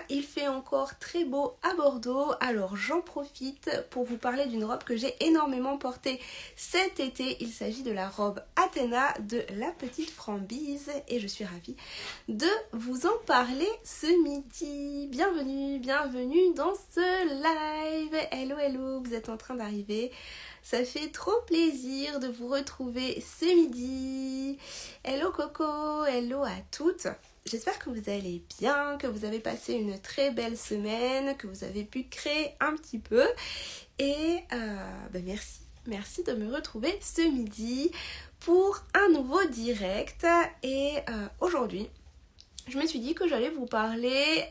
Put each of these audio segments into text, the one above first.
il fait encore très beau à Bordeaux, alors j'en profite pour vous parler d'une robe que j'ai énormément portée cet été. Il s'agit de la robe Athéna de la petite Frambise et je suis ravie de vous en parler ce midi. Bienvenue dans ce live. Hello, vous êtes en train d'arriver. Ça fait trop plaisir de vous retrouver ce midi. Hello Coco, hello à toutes. J'espère que vous allez bien, que vous avez passé une très belle semaine, que vous avez pu créer un petit peu. Et merci de me retrouver ce midi pour un nouveau direct. Et aujourd'hui, je me suis dit que j'allais vous parler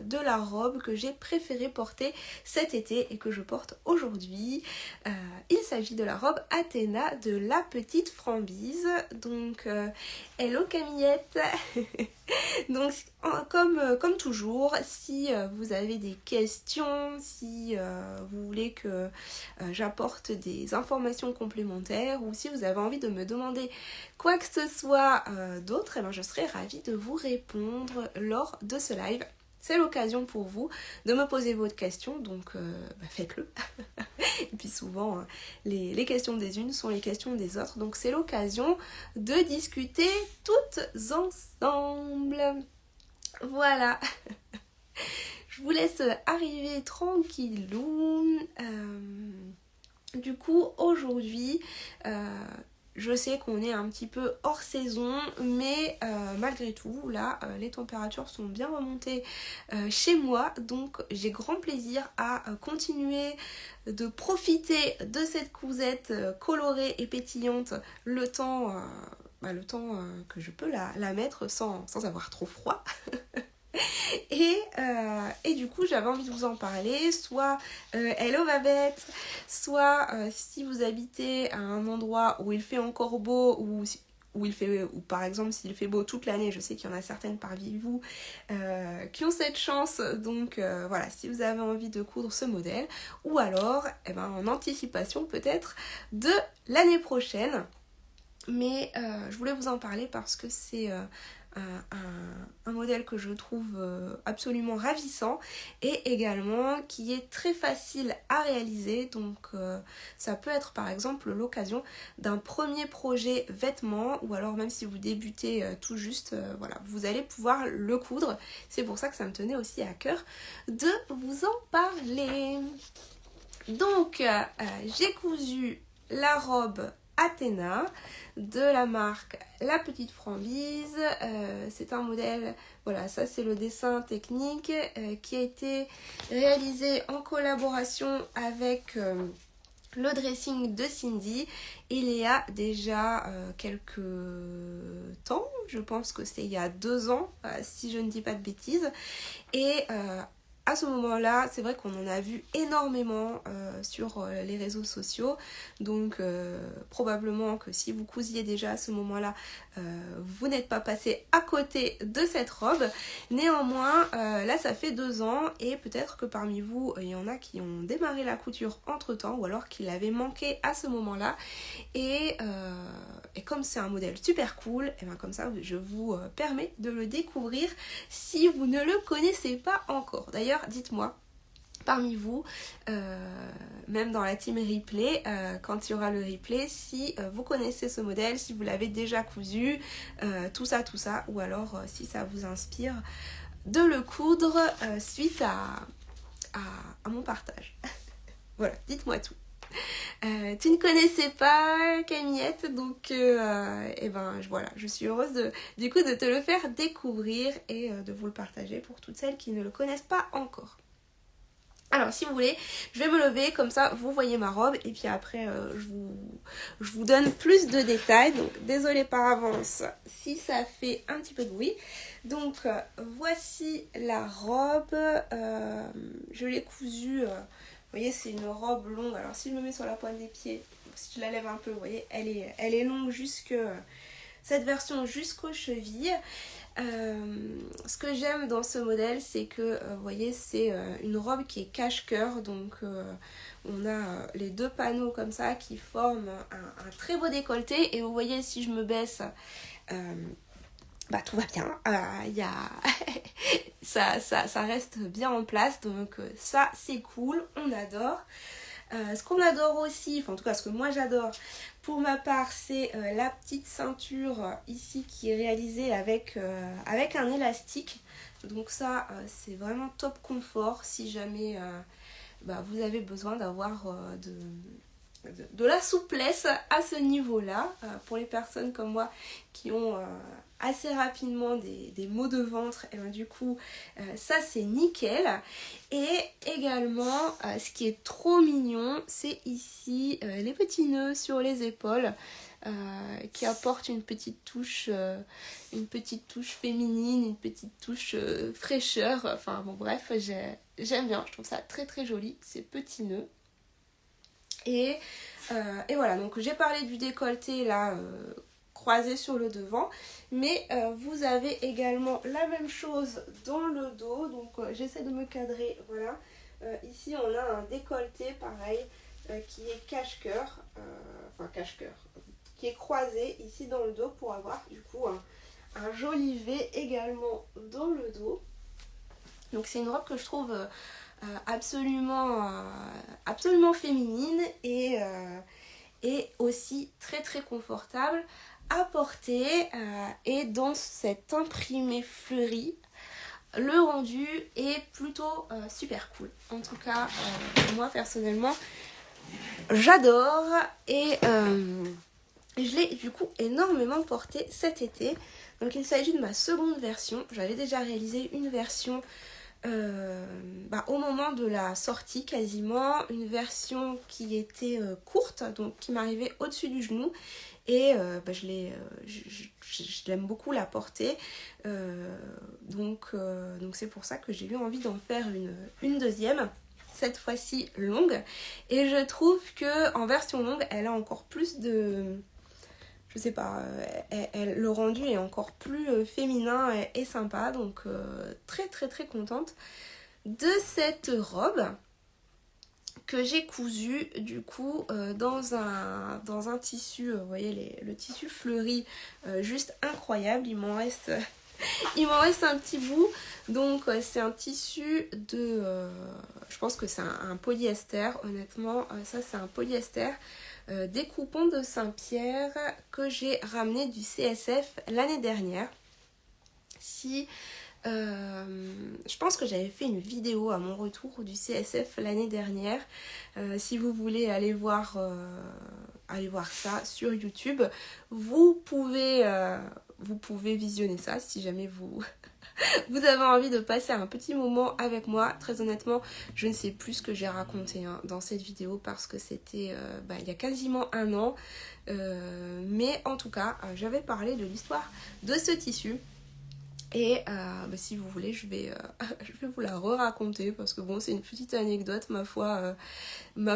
de la robe que j'ai préféré porter cet été et que je porte aujourd'hui. Il s'agit de la robe Athéna de la petite Frambise. Donc, hello Camillette. Donc, comme toujours, si vous avez des questions, si vous voulez que j'apporte des informations complémentaires ou si vous avez envie de me demander quoi que ce soit d'autre, eh ben, je serai ravie de vous répondre lors de ce live. C'est l'occasion pour vous de me poser votre question, donc faites-le. Et puis souvent, les questions des unes sont les questions des autres, donc c'est l'occasion de discuter toutes ensemble. Voilà. Je vous laisse arriver tranquillou. Du coup, aujourd'hui, je sais qu'on est un petit peu hors saison, mais malgré tout, là, les températures sont bien remontées chez moi, donc j'ai grand plaisir à continuer de profiter de cette cousette colorée et pétillante le temps que je peux la mettre sans avoir trop froid. Et du coup j'avais envie de vous en parler, soit hello Babette, soit si vous habitez à un endroit où il fait encore beau ou par exemple s'il fait beau toute l'année, je sais qu'il y en a certaines parmi vous qui ont cette chance, donc voilà, si vous avez envie de coudre ce modèle, ou alors en anticipation peut-être de l'année prochaine. Mais je voulais vous en parler parce que c'est un modèle que je trouve absolument ravissant et également qui est très facile à réaliser. Donc ça peut être par exemple l'occasion d'un premier projet vêtement, ou alors même si vous débutez tout juste, voilà, vous allez pouvoir le coudre. C'est pour ça que ça me tenait aussi à cœur de vous en parler. Donc j'ai cousu la robe Athéna de la marque La Petite Frambise. C'est un modèle, voilà, ça c'est le dessin technique qui a été réalisé en collaboration avec le dressing de Cindy. Il y a déjà quelques temps, je pense que c'est il y a 2 ans, si je ne dis pas de bêtises. Et à ce moment-là, c'est vrai qu'on en a vu énormément sur les réseaux sociaux, donc probablement que si vous cousiez déjà à ce moment-là, vous n'êtes pas passé à côté de cette robe. Néanmoins, là ça fait 2 ans et peut-être que parmi vous, il y en a qui ont démarré la couture entre-temps ou alors qui l'avaient manqué à ce moment-là. Et comme c'est un modèle super cool, et bien comme ça je vous permets de le découvrir si vous ne le connaissez pas encore. D'ailleurs, dites-moi, parmi vous, même dans la team replay, quand il y aura le replay, si vous connaissez ce modèle, si vous l'avez déjà cousu, tout ça, ou alors si ça vous inspire de le coudre suite à mon partage. Voilà, dites-moi tout. Tu ne connaissais pas Camillette, donc voilà, je suis heureuse de te le faire découvrir et de vous le partager pour toutes celles qui ne le connaissent pas encore. Alors si vous voulez, je vais me lever, comme ça vous voyez ma robe et puis après je vous donne plus de détails. Donc désolée par avance si ça fait un petit peu de bruit. Donc voici la robe, je l'ai cousue. Vous voyez, c'est une robe longue. Alors si je me mets sur la pointe des pieds, si je la lève un peu, vous voyez, elle est longue cette version jusqu'aux chevilles. Ce que j'aime dans ce modèle, c'est que vous voyez, c'est une robe qui est cache-cœur. Donc on a les 2 panneaux comme ça qui forment un très beau décolleté. Et vous voyez, si je me baisse bah tout va bien, y a... ça reste bien en place, donc ça c'est cool, on adore. Ce qu'on adore aussi, enfin en tout cas ce que moi j'adore pour ma part, c'est la petite ceinture ici qui est réalisée avec un élastique. Donc ça c'est vraiment top confort si jamais vous avez besoin d'avoir de la souplesse à ce niveau-là. Pour les personnes comme moi qui ont assez rapidement des maux de ventre, et du coup ça c'est nickel. Et également ce qui est trop mignon, c'est ici les petits nœuds sur les épaules qui apportent une petite touche féminine, une petite touche fraîcheur. Enfin bon bref, j'aime bien, je trouve ça très très joli ces petits nœuds. Et voilà, donc j'ai parlé du décolleté là croisé sur le devant, mais vous avez également la même chose dans le dos. Donc j'essaie de me cadrer, voilà. Ici on a un décolleté pareil qui est cache-cœur, qui est croisé ici dans le dos pour avoir du coup un joli V également dans le dos. Donc c'est une robe que je trouve absolument féminine et aussi très très confortable à porter. Et dans cet imprimé fleuri, le rendu est plutôt super cool. En tout cas, moi personnellement, j'adore et je l'ai du coup énormément porté cet été. Donc il s'agit de ma seconde version. J'avais déjà réalisé une version au moment de la sortie quasiment, une version qui était courte, donc qui m'arrivait au-dessus du genou, et je l'aime beaucoup la porter, donc c'est pour ça que j'ai eu envie d'en faire une deuxième, cette fois-ci longue, et je trouve que en version longue elle a encore plus de... Je sais pas, le rendu est encore plus féminin et sympa, donc très très très contente de cette robe que j'ai cousue du coup dans un tissu, vous voyez le tissu fleuri, juste incroyable. Il m'en reste un petit bout, donc c'est un tissu de, je pense que c'est un polyester, honnêtement, ça c'est un polyester. Des coupons de Saint-Pierre que j'ai ramené du CSF l'année dernière. Je pense que j'avais fait une vidéo à mon retour du CSF l'année dernière. Si vous voulez aller voir ça sur YouTube, vous pouvez visionner ça si jamais vous avez envie de passer un petit moment avec moi. Très honnêtement, je ne sais plus ce que j'ai raconté dans cette vidéo parce que c'était il y a quasiment un an. Mais en tout cas, j'avais parlé de l'histoire de ce tissu. Et si vous voulez, je vais vous la re-raconter parce que bon, c'est une petite anecdote, ma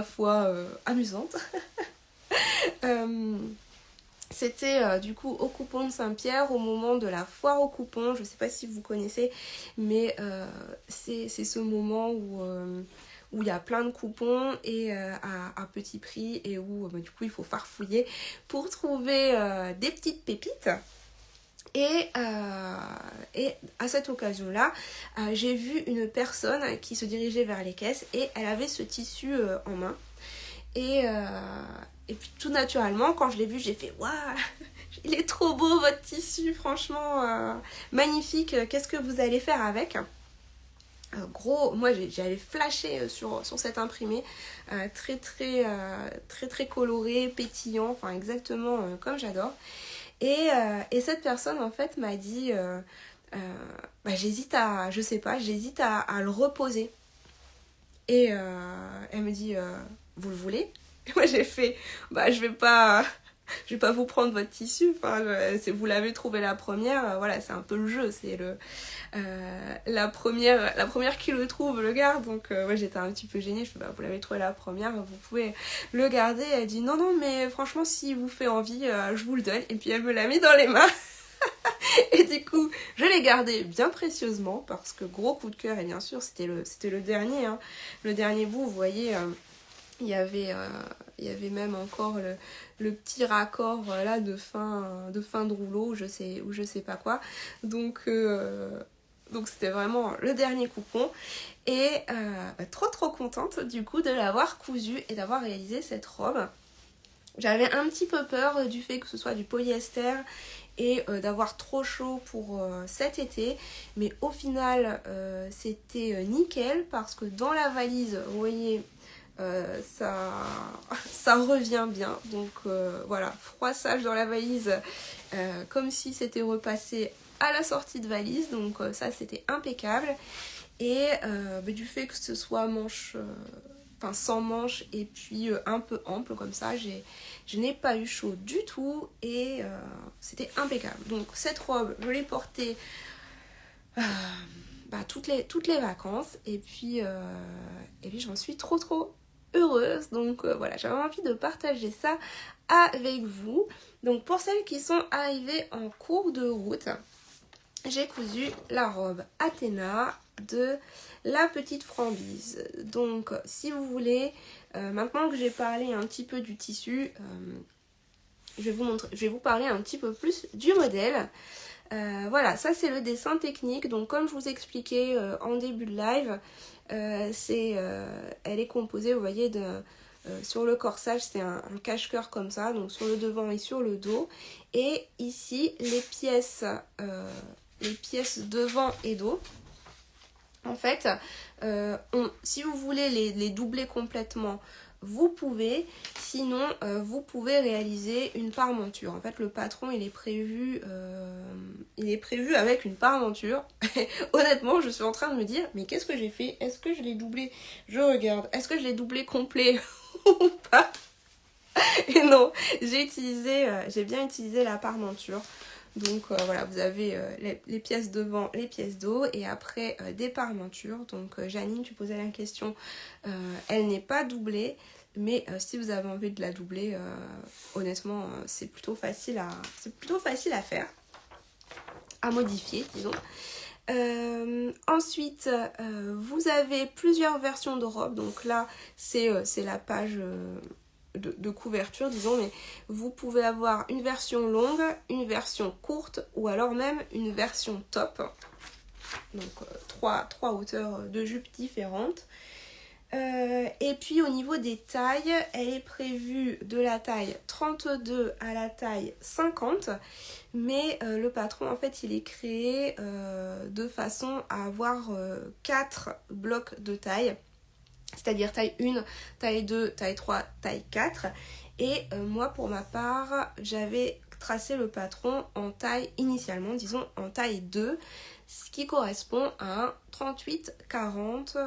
foi amusante. C'était du coup au coupon de Saint-Pierre au moment de la foire au coupon. Je sais pas si vous connaissez, mais c'est ce moment où il y a plein de coupons et à petit prix et où du coup il faut farfouiller pour trouver des petites pépites. Et à cette occasion-là, j'ai vu une personne qui se dirigeait vers les caisses et elle avait ce tissu en main. Et puis tout naturellement, quand je l'ai vu, j'ai fait « Waouh, il est trop beau votre tissu, franchement, magnifique, qu'est-ce que vous allez faire avec ?» Moi j'avais flashé sur cet imprimé, très très très très coloré, pétillant, enfin exactement comme j'adore. Et cette personne en fait m'a dit j'hésite à le reposer. Et elle me dit vous le voulez? Et moi j'ai fait je vais pas vous prendre votre tissu, enfin vous l'avez trouvé la première, voilà, c'est un peu le jeu, c'est la première qui le trouve le garde. Donc j'étais un petit peu gênée, je fais vous l'avez trouvé la première, vous pouvez le garder. Elle dit non mais franchement si vous fait envie, je vous le donne. Et puis elle me l'a mis dans les mains. Et du coup je l'ai gardé bien précieusement parce que gros coup de cœur. Et bien sûr c'était le dernier, le dernier bout, vous voyez, Il y avait même encore le petit raccord là de fin de rouleau ou je sais pas quoi. Donc c'était vraiment le dernier coupon. Et trop contente du coup de l'avoir cousu et d'avoir réalisé cette robe. J'avais un petit peu peur du fait que ce soit du polyester et d'avoir trop chaud pour cet été, mais au final c'était nickel parce que dans la valise, vous voyez, ça revient bien. Donc voilà, froissage dans la valise comme si c'était repassé à la sortie de valise, donc ça c'était impeccable. Et du fait que ce soit sans manche et puis un peu ample comme ça, je n'ai pas eu chaud du tout et c'était impeccable. Donc cette robe, je l'ai portée toutes les vacances et puis j'en suis trop heureuse. Donc voilà, j'avais envie de partager ça avec vous. Donc pour celles qui sont arrivées en cours de route, j'ai cousu la robe Athéna de la petite Frambise. Donc si vous voulez, maintenant que j'ai parlé un petit peu du tissu, je vais vous parler un petit peu plus du modèle. Voilà, ça c'est le dessin technique. Donc comme je vous expliquais en début de live, elle est composée, vous voyez, sur le corsage, c'est un cache-cœur comme ça, donc sur le devant et sur le dos. Et ici, les pièces devant et dos. En fait, si vous voulez les doubler complètement, vous pouvez. Sinon, vous pouvez réaliser une parmenture. En fait, le patron, il est prévu avec une parmenture. Honnêtement, je suis en train de me dire, mais qu'est-ce que j'ai fait? Est-ce que je l'ai doublé? Je regarde. Est-ce que je l'ai doublé complet ou pas? Et non, j'ai bien utilisé la parmenture. Donc voilà, vous avez les pièces devant, les pièces dos et après des parmentures. Donc Janine, tu posais la question, elle n'est pas doublée, mais si vous avez envie de la doubler, honnêtement, c'est plutôt facile à faire, à modifier, disons. Ensuite, vous avez plusieurs versions de robes. Donc là, c'est la page de couverture, disons, mais vous pouvez avoir une version longue, une version courte ou alors même une version top. Donc trois hauteurs de jupe différentes. Et puis au niveau des tailles, elle est prévue de la taille 32 à la taille 50, mais le patron en fait il est créé de façon à avoir 4 blocs de taille, c'est-à-dire taille 1, taille 2, taille 3, taille 4. Et moi pour ma part, j'avais tracé le patron en taille, initialement disons en taille 2, ce qui correspond à un 38-40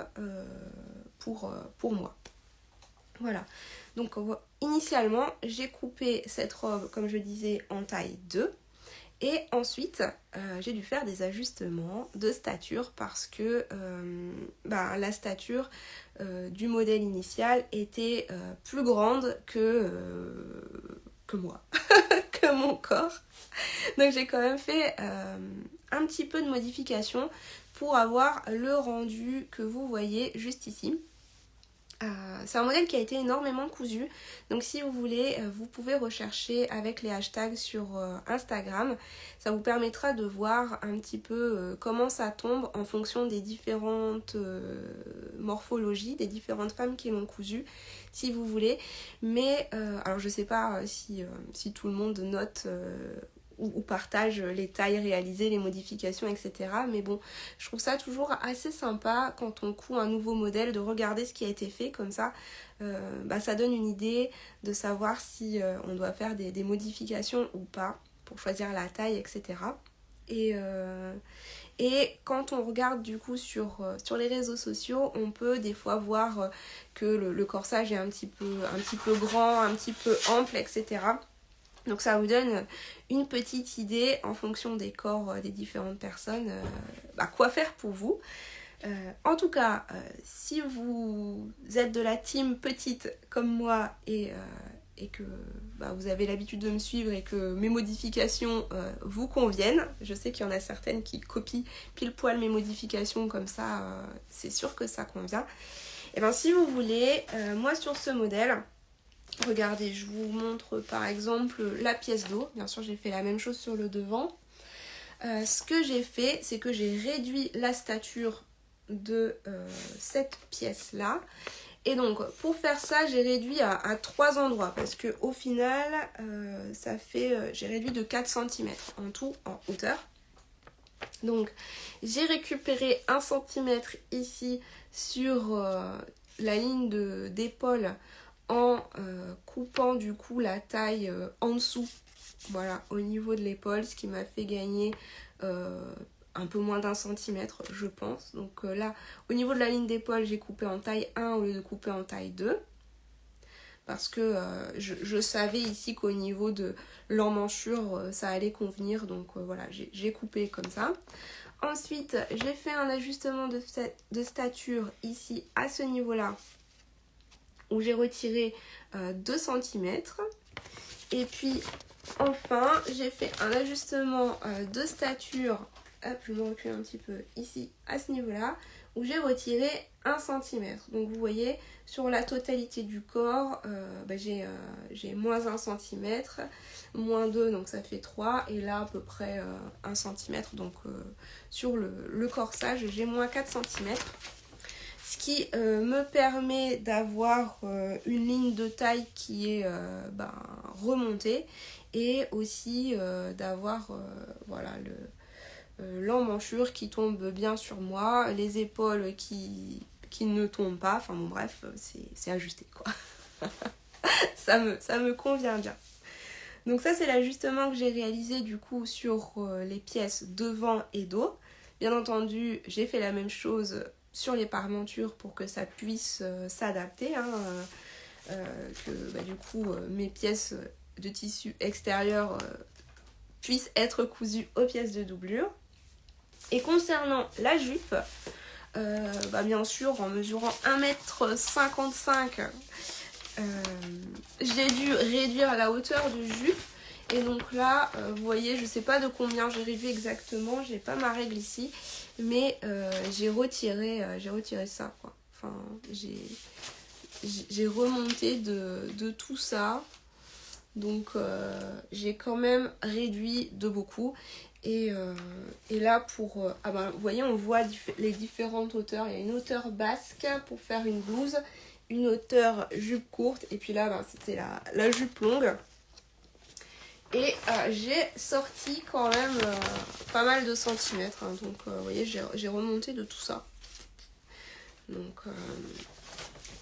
pour moi. Voilà, donc initialement j'ai coupé cette robe comme je disais en taille 2 et ensuite j'ai dû faire des ajustements de stature parce que la stature du modèle initial était plus grande que moi, que mon corps. Donc j'ai quand même fait un petit peu de modification pour avoir le rendu que vous voyez juste ici. C'est un modèle qui a été énormément cousu, donc si vous voulez, vous pouvez rechercher avec les hashtags sur Instagram. Ça vous permettra de voir un petit peu comment ça tombe en fonction des différentes morphologies, des différentes femmes qui l'ont cousu, si vous voulez. Mais alors je sais pas si tout le monde note ou partage les tailles réalisées, les modifications, etc. Mais bon, je trouve ça toujours assez sympa quand on coud un nouveau modèle, de regarder ce qui a été fait comme ça. Ça donne une idée de savoir si on doit faire des modifications ou pas pour choisir la taille, etc. Et quand on regarde du coup sur les réseaux sociaux, on peut des fois voir que le corsage est un petit peu grand, un petit peu ample, etc. Donc ça vous donne une petite idée en fonction des corps des différentes personnes, quoi faire pour vous. En tout cas, si vous êtes de la team petite comme moi et que vous avez l'habitude de me suivre et que mes modifications vous conviennent, je sais qu'il y en a certaines qui copient pile poil mes modifications comme ça, c'est sûr que ça convient. Et bien si vous voulez, moi sur ce modèle, regardez, je vous montre par exemple la pièce d'eau. Bien sûr, j'ai fait la même chose sur le devant. Ce que j'ai fait, c'est que j'ai réduit la stature de cette pièce-là. Et donc, pour faire ça, j'ai réduit à 3 endroits. Parce que au final, ça fait... j'ai réduit de 4 cm en tout, en hauteur. Donc, j'ai récupéré 1 cm ici sur la ligne d'épaule en coupant du coup la taille en dessous, voilà, au niveau de l'épaule, ce qui m'a fait gagner un peu moins d'1 centimètre, je pense. Donc là, au niveau de la ligne d'épaule, j'ai coupé en taille 1 au lieu de couper en taille 2. Parce que je savais ici qu'au niveau de l'emmanchure, ça allait convenir. Donc voilà, j'ai coupé comme ça. Ensuite, j'ai fait un ajustement de stature ici, à ce niveau-là, où j'ai retiré 2 cm. Et puis, enfin, j'ai fait un ajustement de stature. Hop, je me recule un petit peu ici, à ce niveau-là, où j'ai retiré 1 cm. Donc, vous voyez, sur la totalité du corps, j'ai moins 1 cm, moins 2, donc ça fait 3. Et là, à peu près 1 cm. Donc, sur le corsage, j'ai moins 4 cm. Ce qui me permet d'avoir une ligne de taille qui est remontée et aussi d'avoir voilà, l'emmanchure qui tombe bien sur moi, les épaules qui ne tombent pas, enfin bon bref, c'est ajusté quoi. ça me convient bien. Donc ça c'est l'ajustement que j'ai réalisé du coup sur les pièces devant et dos. Bien entendu, j'ai fait la même chose sur les parementures pour que ça puisse s'adapter, hein, que du coup mes pièces de tissu extérieur puissent être cousues aux pièces de doublure. Et concernant la jupe, bien sûr en mesurant 1,55 m, j'ai dû réduire la hauteur de jupe. Et donc là, vous voyez, je sais pas de combien j'ai réduit exactement, j'ai pas ma règle ici, mais j'ai retiré ça, quoi. Enfin, j'ai remonté de tout ça, donc j'ai quand même réduit de beaucoup. Et là, vous voyez, on voit les différentes hauteurs. Il y a une hauteur basque pour faire une blouse, une hauteur jupe courte, et puis là, c'était la jupe longue. Et j'ai sorti quand même pas mal de centimètres, hein. Donc vous voyez, j'ai remonté de tout ça. Donc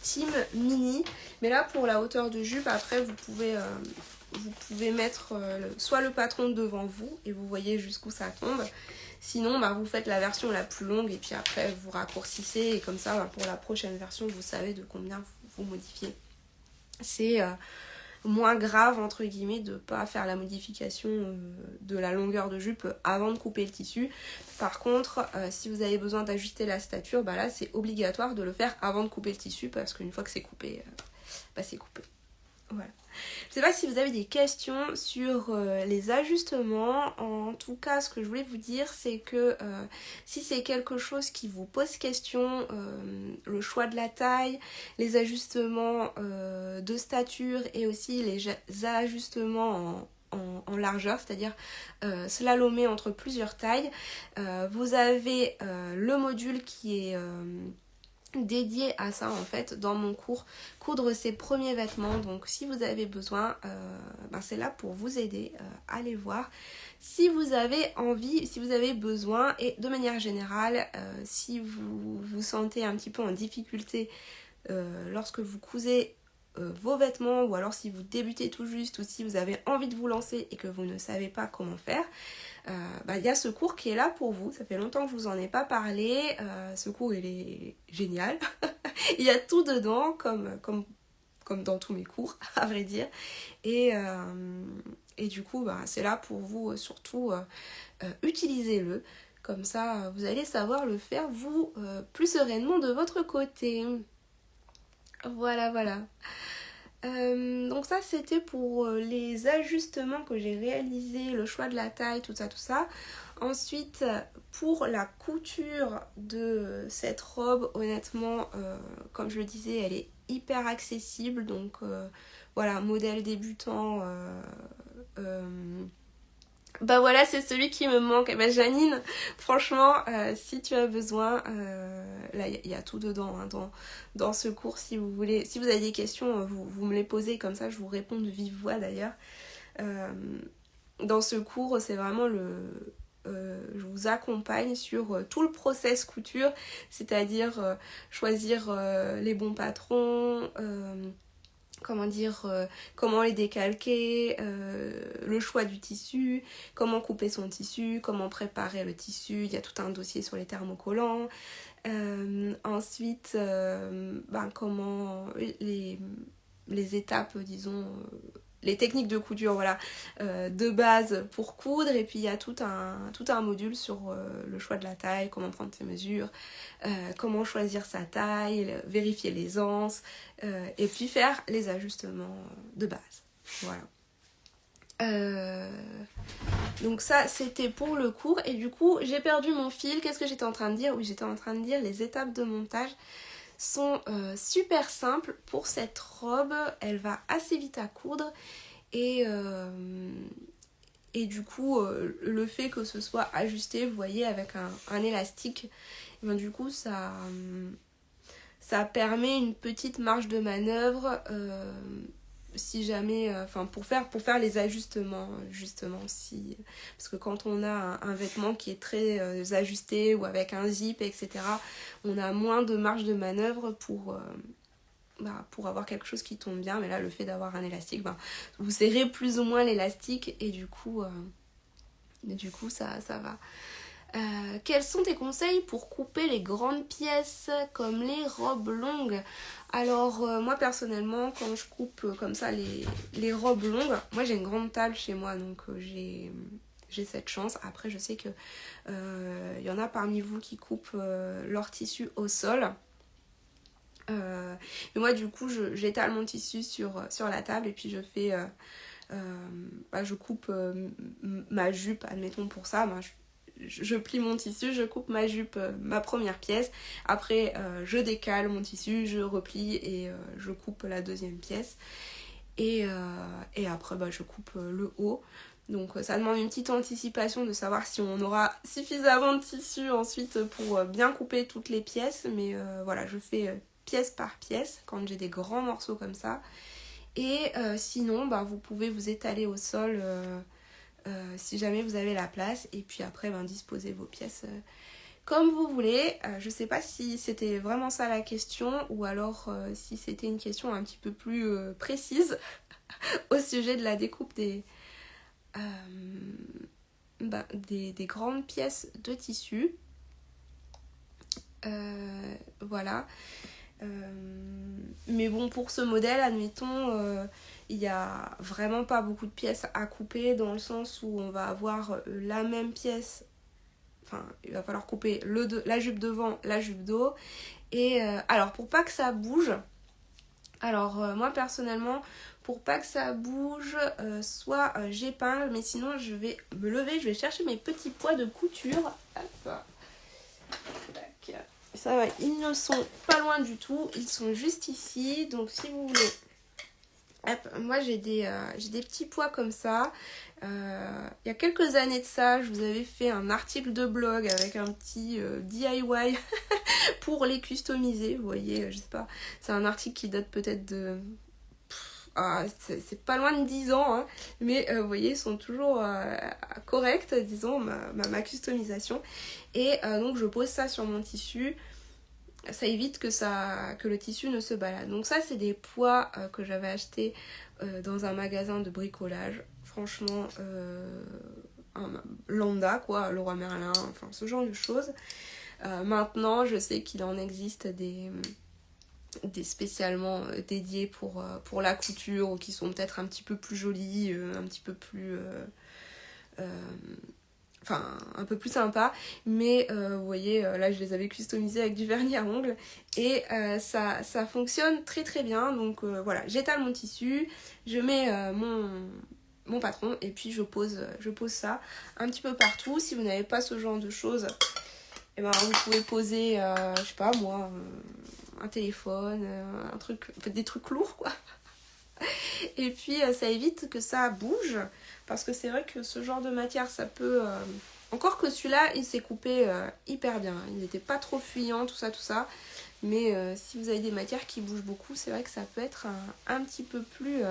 team mini. Mais là pour la hauteur de jupe, après vous pouvez mettre soit le patron devant vous et vous voyez jusqu'où ça tombe. Sinon vous faites la version la plus longue et puis après vous raccourcissez. Et comme ça pour la prochaine version vous savez de combien vous modifiez. C'est moins grave entre guillemets de pas faire la modification de la longueur de jupe avant de couper le tissu. Par contre si vous avez besoin d'ajuster la stature, là c'est obligatoire de le faire avant de couper le tissu parce qu'une fois que c'est coupé, c'est coupé. Voilà. Je sais pas si vous avez des questions sur les ajustements. En tout cas, ce que je voulais vous dire, c'est que si c'est quelque chose qui vous pose question, le choix de la taille, les ajustements de stature et aussi les ajustements en largeur, c'est-à-dire slalomer entre plusieurs tailles, vous avez le module qui est dédié à ça en fait dans mon cours coudre ses premiers vêtements. Donc si vous avez besoin, c'est là pour vous aider, allez voir si vous avez envie, si vous avez besoin. Et de manière générale, si vous vous sentez un petit peu en difficulté lorsque vous cousez vos vêtements, ou alors si vous débutez tout juste, ou si vous avez envie de vous lancer et que vous ne savez pas comment faire, y a ce cours qui est là pour vous. Ça fait longtemps que je vous en ai pas parlé. Ce cours il est génial. Il y a tout dedans comme dans tous mes cours à vrai dire. Et du coup c'est là pour vous. Surtout utilisez-le. Comme ça vous allez savoir le faire vous plus sereinement de votre côté. Voilà. Donc ça c'était pour les ajustements que j'ai réalisés, le choix de la taille, tout ça. Ensuite, pour la couture de cette robe, honnêtement, comme je le disais, elle est hyper accessible. Donc voilà, modèle débutant. Bah voilà, c'est celui qui me manque. Et bah Janine, franchement, si tu as besoin, là il y a tout dedans hein, dans ce cours. Si vous voulez, si vous avez des questions, vous me les posez comme ça, je vous réponds de vive voix d'ailleurs. Dans ce cours, c'est vraiment je vous accompagne sur tout le process couture, c'est-à-dire choisir les bons patrons, comment les décalquer, le choix du tissu, comment couper son tissu, comment préparer le tissu, il y a tout un dossier sur les thermocollants. Ensuite, comment les étapes, disons, les techniques de couture, voilà, de base pour coudre. Et puis il y a tout un module sur le choix de la taille, comment prendre ses mesures, comment choisir sa taille, vérifier les anses, et puis faire les ajustements de base. Voilà. Donc ça c'était pour le cours et du coup j'ai perdu mon fil. Qu'est-ce que j'étais en train de dire? Oui, j'étais en train de dire les étapes de montage sont super simples pour cette robe. Elle va assez vite à coudre et du coup le fait que ce soit ajusté, vous voyez, avec un élastique, et ben, du coup ça permet une petite marge de manœuvre si jamais, pour faire les ajustements justement, si parce que quand on a un vêtement qui est très ajusté ou avec un zip etc, on a moins de marge de manœuvre pour avoir quelque chose qui tombe bien. Mais là le fait d'avoir un élastique, vous serrez plus ou moins l'élastique et du coup ça va. Quels sont tes conseils pour couper les grandes pièces comme les robes longues? Alors moi personnellement quand je coupe comme ça les robes longues, moi j'ai une grande table chez moi donc j'ai cette chance. Après je sais que y en a parmi vous qui coupent leur tissu au sol. Mais moi du coup j'étale mon tissu sur la table et puis je fais je coupe ma jupe, admettons pour ça, je plie mon tissu, je coupe ma jupe, ma première pièce, après je décale mon tissu, je replie et je coupe la deuxième pièce et après je coupe le haut. Donc ça demande une petite anticipation de savoir si on aura suffisamment de tissu ensuite pour bien couper toutes les pièces, mais voilà, je fais pièce par pièce quand j'ai des grands morceaux comme ça. Et sinon vous pouvez vous étaler au sol si jamais vous avez la place et puis après disposez vos pièces comme vous voulez. Je sais pas si c'était vraiment ça la question ou alors si c'était une question un petit peu plus précise au sujet de la découpe des grandes pièces de tissu. Voilà. Mais bon, pour ce modèle, admettons, il n'y a vraiment pas beaucoup de pièces à couper dans le sens où on va avoir la même pièce. Enfin, il va falloir couper la jupe devant, la jupe dos. Et alors, pour pas que ça bouge, moi personnellement, pour pas que ça bouge, soit j'épingle, mais sinon je vais me lever, je vais chercher mes petits poids de couture. Hop. Tac. Ça va, ils ne sont pas loin du tout, ils sont juste ici. Donc si vous voulez, hop, moi j'ai des petits poids comme ça. Il y a quelques années de ça, je vous avais fait un article de blog avec un petit DIY pour les customiser. Vous voyez, je sais pas, c'est un article qui date peut-être de... c'est pas loin de 10 ans, hein, mais vous voyez, ils sont toujours corrects, disons, ma customisation. Et donc je pose ça sur mon tissu, ça évite que le tissu ne se balade. Donc ça, c'est des poids que j'avais achetés dans un magasin de bricolage. Franchement, un lambda, quoi, Leroy Merlin, enfin ce genre de choses. Maintenant, je sais qu'il en existe des spécialement dédiés pour la couture ou qui sont peut-être un petit peu plus jolis, un petit peu plus un peu plus sympa, mais vous voyez là je les avais customisés avec du vernis à ongles et ça fonctionne très très bien. Donc voilà, j'étale mon tissu, je mets mon patron. Et puis je pose ça un petit peu partout. Si vous n'avez pas ce genre de choses, eh ben, vous pouvez poser, je sais pas moi, un téléphone, un truc, en fait, des trucs lourds quoi. Et puis ça évite que ça bouge, parce que c'est vrai que ce genre de matière ça peut... Encore que celui-là il s'est coupé hyper bien, il n'était pas trop fuyant, tout ça. Mais si vous avez des matières qui bougent beaucoup, c'est vrai que ça peut être un petit peu plus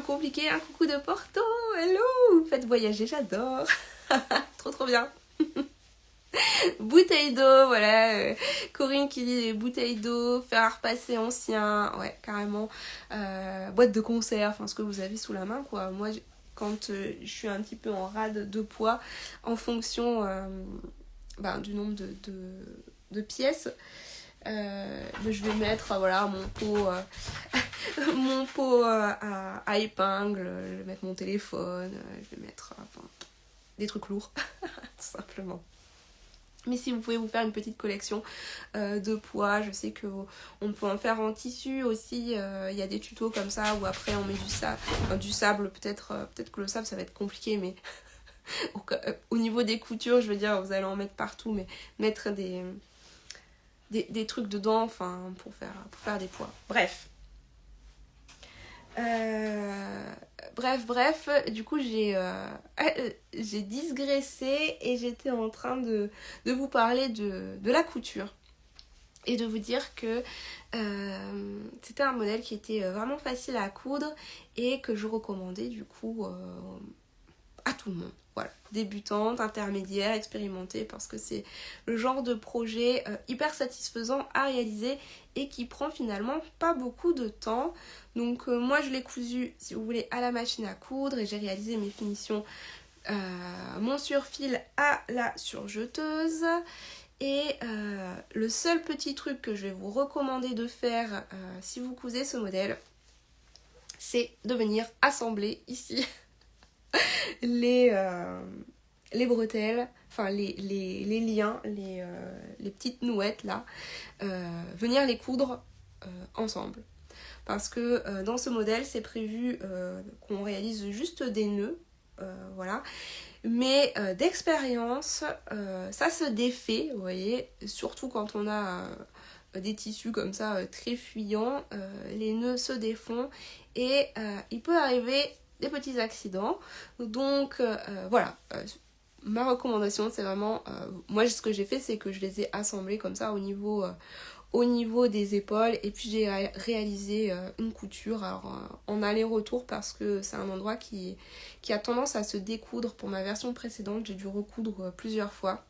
compliqué. Un coucou de Porto, hello, faites voyager, j'adore. Trop bien. Bouteille d'eau, voilà. Corinne qui dit des bouteilles d'eau, fer à repasser ancien, ouais, carrément. Boîte de conserve, enfin ce que vous avez sous la main, quoi. Moi, quand je suis un petit peu en rade de poids, en fonction du nombre de pièces, je vais mettre voilà, mon pot à épingle, je vais mettre mon téléphone, je vais mettre des trucs lourds, tout simplement. Mais si vous pouvez vous faire une petite collection de pois, je sais qu'on peut en faire en tissu aussi. Il y a des tutos comme ça où après on met du sable. Peut-être que le sable ça va être compliqué, mais au niveau des coutures, je veux dire, vous allez en mettre partout, mais mettre des trucs dedans, enfin pour faire des pois. Bref, du coup j'ai digressé et j'étais en train de vous parler de la couture et de vous dire que c'était un modèle qui était vraiment facile à coudre et que je recommandais du coup à tout le monde. Voilà, débutante, intermédiaire, expérimentée, parce que c'est le genre de projet hyper satisfaisant à réaliser et qui prend finalement pas beaucoup de temps. Donc moi je l'ai cousu, si vous voulez, à la machine à coudre et j'ai réalisé mes finitions, mon surfil à la surjeteuse. Et le seul petit truc que je vais vous recommander de faire si vous cousez ce modèle, c'est de venir assembler ici les bretelles, enfin les liens, les petites nouettes là, venir les coudre ensemble. Parce que dans ce modèle, c'est prévu qu'on réalise juste des nœuds, voilà. Mais d'expérience, ça se défait, vous voyez, surtout quand on a des tissus comme ça très fuyants, les nœuds se défont et il peut arriver des petits accidents. Donc voilà, ma recommandation c'est vraiment, moi ce que j'ai fait c'est que je les ai assemblés comme ça au niveau des épaules et puis j'ai réalisé une couture en aller-retour parce que c'est un endroit qui a tendance à se découdre. Pour ma version précédente, j'ai dû recoudre plusieurs fois.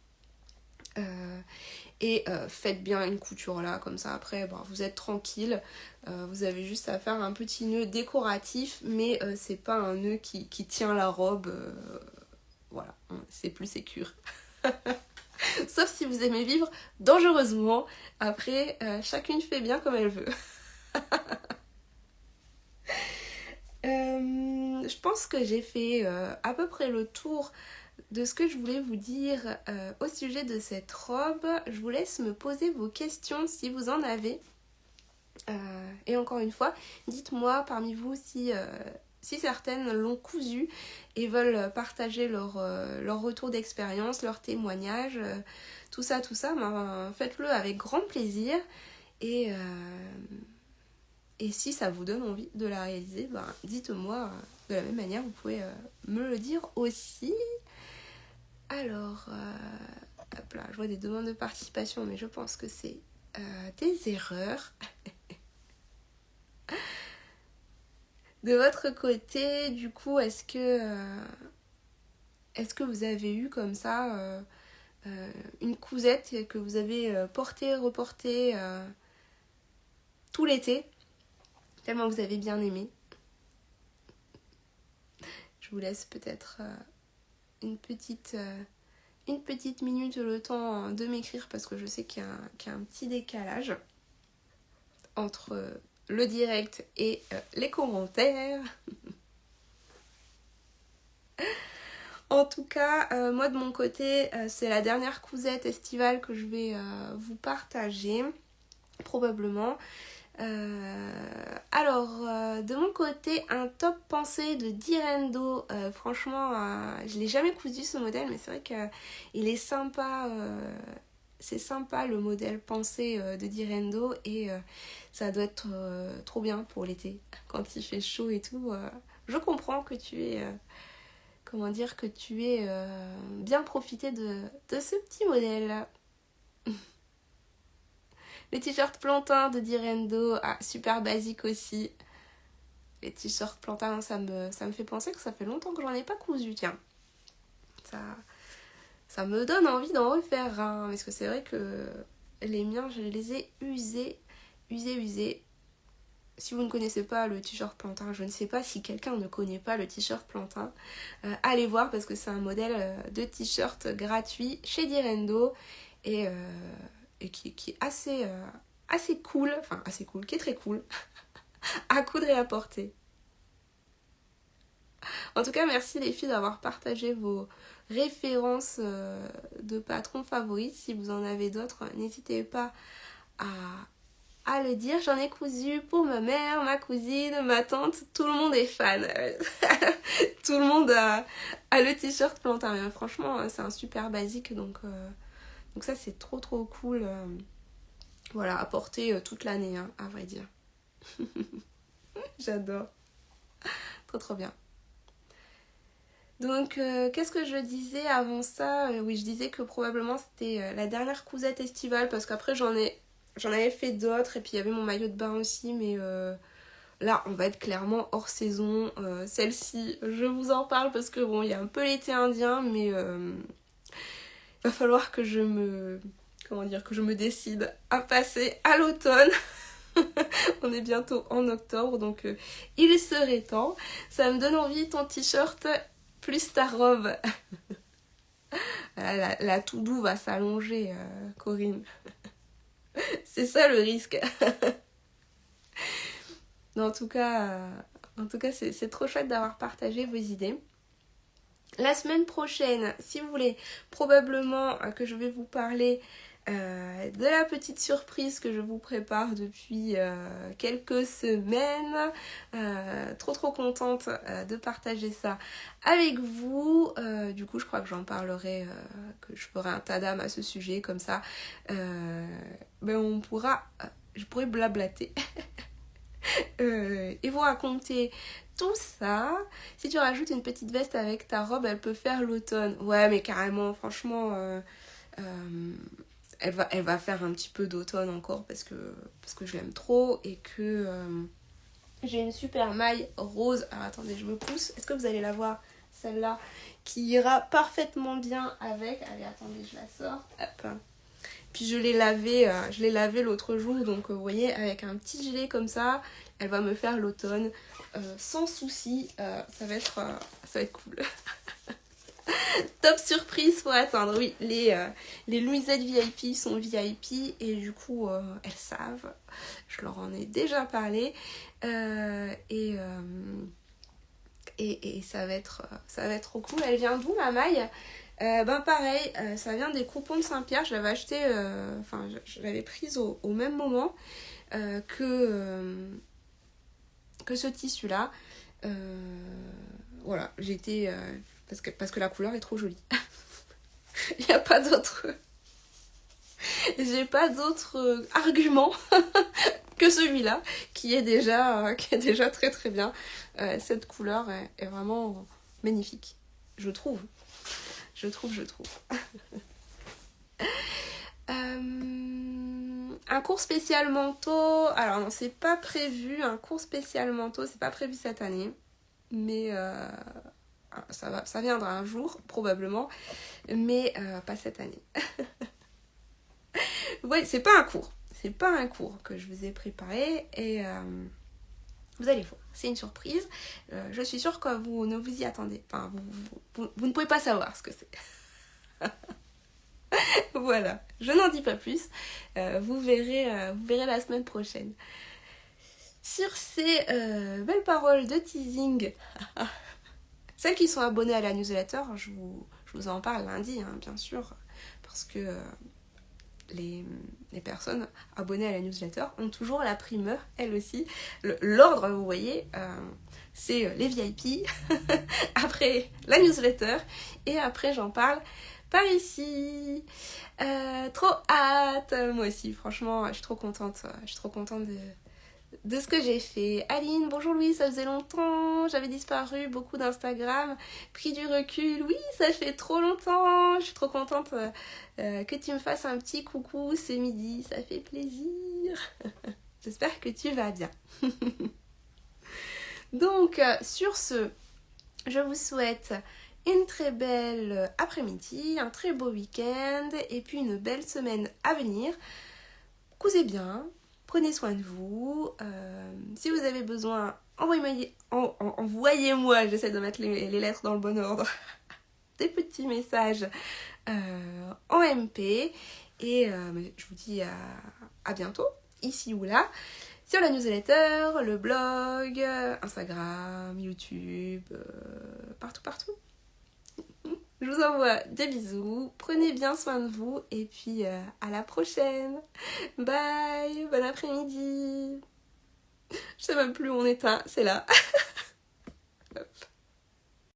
Et faites bien une couture là, comme ça après vous êtes tranquille. Vous avez juste à faire un petit nœud décoratif, mais c'est pas un nœud qui tient la robe. Voilà, c'est plus sécure. Sauf si vous aimez vivre dangereusement. Après, chacune fait bien comme elle veut. Je pense que j'ai fait à peu près le tour de ce que je voulais vous dire au sujet de cette robe. Je vous laisse me poser vos questions si vous en avez. Et encore une fois, dites-moi parmi vous si certaines l'ont cousu et veulent partager leur retour d'expérience, leur témoignage, tout ça, faites-le avec grand plaisir. Et si ça vous donne envie de la réaliser, dites-moi de la même manière, vous pouvez me le dire aussi. Alors, hop là, je vois des demandes de participation, mais je pense que c'est des erreurs. De votre côté, du coup, est-ce que vous avez eu comme ça une cousette que vous avez portée, reportée tout l'été, tellement vous avez bien aimé? Je vous laisse peut-être une petite minute le temps de m'écrire parce que je sais qu'il y a un petit décalage entre le direct et les commentaires. En tout cas, moi de mon côté, c'est la dernière cousette estivale que je vais vous partager, probablement. De mon côté, un top pensée de Direndo. Franchement, je l'ai jamais cousu ce modèle, mais c'est vrai qu'il est sympa. C'est sympa le modèle pensée de Direndo et ça doit être trop bien pour l'été quand il fait chaud et tout. Je comprends que tu es, que tu aies bien profité de ce petit modèle. Le t-shirt plantain de Direndo, super basique aussi. Les t-shirts plantain, ça me fait penser que ça fait longtemps que j'en ai pas cousu, tiens. Ça me donne envie d'en refaire un, parce que c'est vrai que les miens, je les ai usés. Si vous ne connaissez pas le t-shirt plantain, je ne sais pas si quelqu'un ne connaît pas le t-shirt plantain, allez voir parce que c'est un modèle de t-shirt gratuit chez Direndo et qui est assez cool, qui est très cool à coudre et à porter. En tout cas, merci les filles d'avoir partagé vos références de patrons favoris. Si vous en avez d'autres, n'hésitez pas à le dire. J'en ai cousu pour ma mère, ma cousine, ma tante. Tout le monde est fan. Tout le monde a le t-shirt plantain. Mais franchement, c'est un super basique. Donc ça, c'est trop cool. Voilà, à porter toute l'année, hein, à vrai dire. J'adore. Trop bien. Donc, qu'est-ce que je disais avant ça ? Oui, je disais que probablement c'était la dernière cousette estivale parce qu'après j'en avais fait d'autres et puis il y avait mon maillot de bain aussi, mais là on va être clairement hors saison. Celle-ci, je vous en parle parce que bon, il y a un peu l'été indien, mais il va falloir que je me décide à passer à l'automne. On est bientôt en octobre, donc il serait temps. Ça me donne envie ton t-shirt plus ta robe. La to-do va s'allonger, Corinne. C'est ça le risque. En tout cas, c'est trop chouette d'avoir partagé vos idées. La semaine prochaine, si vous voulez, probablement que je vais vous parler de la petite surprise que je vous prépare depuis quelques semaines. Trop contente de partager ça avec vous. Du coup, je crois que j'en parlerai, que je ferai un tadam à ce sujet, comme ça. Je pourrais blablater. Et vous raconter tout ça. Si tu rajoutes une petite veste avec ta robe, elle peut faire l'automne. Ouais, mais carrément, franchement... elle va faire un petit peu d'automne encore parce que je l'aime trop et que j'ai une super maille rose. Alors attendez, je me pousse. Est-ce que vous allez la voir, celle-là, qui ira parfaitement bien avec. Allez, attendez, je la sors. Hop. Puis je l'ai lavé l'autre jour, donc vous voyez, avec un petit gilet comme ça, elle va me faire l'automne sans souci. Ça va être cool. Top surprise pour attendre. Oui, les nuisettes VIP sont VIP et du coup elles savent. Je leur en ai déjà parlé et ça va être trop cool. Elle vient d'où la maille ? Pareil, ça vient des Coupons de Saint-Pierre. Je l'avais acheté, je l'avais prise au même moment que ce tissu là. Voilà, j'étais parce que la couleur est trop jolie. Il n'y a pas d'autre. J'ai pas d'autre argument que celui-là qui est déjà très bien. Cette couleur est vraiment magnifique, je trouve. Un cours spécial manteau. Alors non, c'est pas prévu. Un cours spécial manteau, c'est pas prévu cette année. Mais ça viendra un jour, probablement. Mais pas cette année. Ouais, c'est pas un cours. C'est pas un cours que je vous ai préparé. Et vous allez voir, c'est une surprise. Je suis sûre que vous ne vous y attendez. Enfin, vous ne pouvez pas savoir ce que c'est. Voilà, je n'en dis pas plus. Vous verrez la semaine prochaine. Sur ces belles paroles de teasing, celles qui sont abonnées à la newsletter, je vous en parle lundi, hein, bien sûr, parce que les personnes abonnées à la newsletter ont toujours la primeur, elles aussi. L'ordre, vous voyez, c'est les VIP, après la newsletter, et après j'en parle par ici. Trop hâte, moi aussi, franchement, je suis trop contente de ce que j'ai fait. Aline, bonjour Louise, ça faisait longtemps, j'avais disparu, beaucoup d'Instagram, pris du recul, oui, ça fait trop longtemps, je suis trop contente que tu me fasses un petit coucou, c'est midi, ça fait plaisir. J'espère que tu vas bien. Donc, sur ce, je vous souhaite une très belle après-midi, un très beau week-end et puis une belle semaine à venir. Cousez bien. Prenez soin de vous. Si vous avez besoin, envoyez-moi, j'essaie de mettre les lettres dans le bon ordre, des petits messages en MP. Et je vous dis à bientôt, ici ou là, sur la newsletter, le blog, Instagram, YouTube, partout. Je vous envoie des bisous, prenez bien soin de vous et puis à la prochaine. Bye, bon après-midi. Je sais même plus où on est, c'est là.